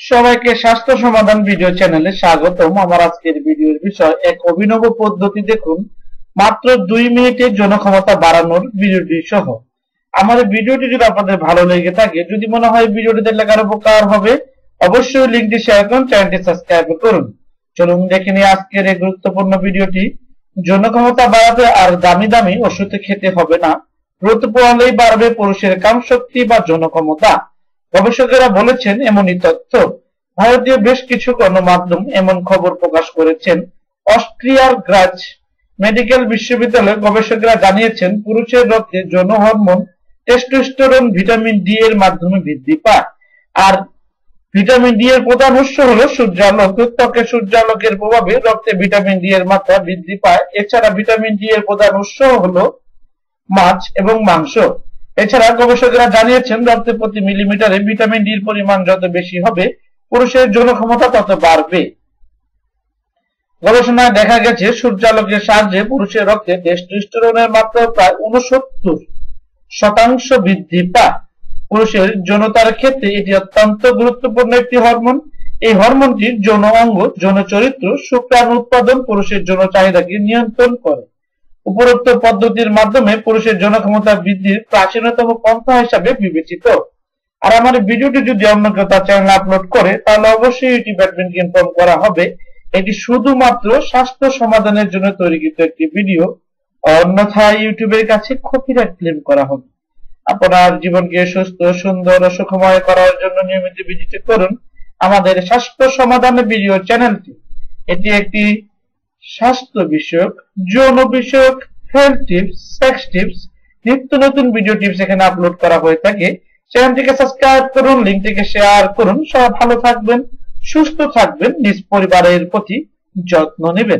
সবাইকে স্বাস্থ্য সমাধান ভিডিও চ্যানেলে স্বাগতম। আমার আজকের ভিডিওর বিষয় এক অভিনব পদ্ধতি। দেখুন, মাত্র 2 মিনিটে যৌন ক্ষমতা বাড়ানোর ভিডিওটি সহ। আমার ভিডিওটি যদি আপনাদের ভালো লেগে থাকে, যদি মনে হয় ভিডিওটি দেখলে কারো উপকার হবে, অবশ্যই লিঙ্কটি শেয়ার করুন, চ্যানেলটি সাবস্ক্রাইব করুন। চলুন দেখে নিই আজকের এই গুরুত্বপূর্ণ ভিডিওটি। যৌন ক্ষমতা বাড়াতে আর দামি দামি ওষুধ খেতে হবে না, রোদ পোহালেই বাড়বে পুরুষের কামশক্তি বা যৌন ক্ষমতা। গবেষকেরা বলেছেন এমনই তথ্য। ভারতীয় বেশ কিছু গণমাধ্যম এমন খবর প্রকাশ করেছেন। অস্ট্রিয়ার গ্রাজ মেডিকেল বিশ্ববিদ্যালয়ের গবেষকরা জানিয়েছেন, পুরুষের রক্তে যৌন হরমোন টেস্টোস্টেরন ভিটামিন ডি এর মাধ্যমে বৃদ্ধি পায়। আর ভিটামিন ডি এর প্রধান উৎস হলো সূর্যালোক। ত্বকে সূর্যালোকের প্রভাবে রক্তে ভিটামিন ডি এর মাত্রা বৃদ্ধি পায়। এছাড়া ভিটামিন ডি এর প্রধান উৎস হলো মাছ এবং মাংস। এছাড়া গবেষকরা জানিয়েছেন, রক্তে প্রতি মিলিমিটারে ভিটামিন ডি এর পরিমাণ যত বেশি হবে, পুরুষের যৌন ক্ষমতা তত বাড়বে। গবেষণায় দেখা গেছে, সূর্যালোকের সাহায্যে পুরুষের রক্তে টেস্টোস্টেরনের মাত্রা প্রায় 69% বৃদ্ধি পায়। পুরুষের যৌনতার ক্ষেত্রে এটি অত্যন্ত গুরুত্বপূর্ণ একটি হরমোন। এই হরমোনটির যৌন অঙ্গ, যৌন চরিত্র, শুক্রাণু উৎপাদন, পুরুষের যৌন চাহিদাকে নিয়ন্ত্রণ করে। উপরোক্ত পদ্ধতির মাধ্যমে পুরুষের যৌন ক্ষমতা বৃদ্ধির প্রাচীনতম পন্থা হিসাবে বিবেচিত। আর আমার ভিডিওটি যদি অন্য কেউ তার চ্যানেলে আপলোড করে, তাহলে অবশ্যই ইউটিউব অ্যাডমিনকে ইনফর্ম করা হবে। এটি শুধুমাত্র স্বাস্থ্য সমাধানের জন্য তৈরিকৃত একটি ভিডিও, অন্যথায় ইউটিউবের কাছে কপিরাইট ক্লেম করা হবে। আপনার জীবনকে সুস্থ, সুন্দর ও সুখময় করার জন্য নিয়মিত ভিজিট করুন আমাদের স্বাস্থ্য সমাধানের ভিডিও চ্যানেলটি। এটি একটি স্বাস্থ্য বিষয়ক, যৌন বিষয়ক, হেলথ টিপস, সেক্স টিপস, নিত্য নতুন ভিডিও টিপস এখানে আপলোড করা হয়ে থাকে। চ্যানেলটিকে সাবস্ক্রাইব করুন, লিঙ্কটিকে শেয়ার করুন। সবাই ভালো থাকবেন, সুস্থ থাকবেন, নিজ পরিবারের প্রতি যত্ন নেবেন।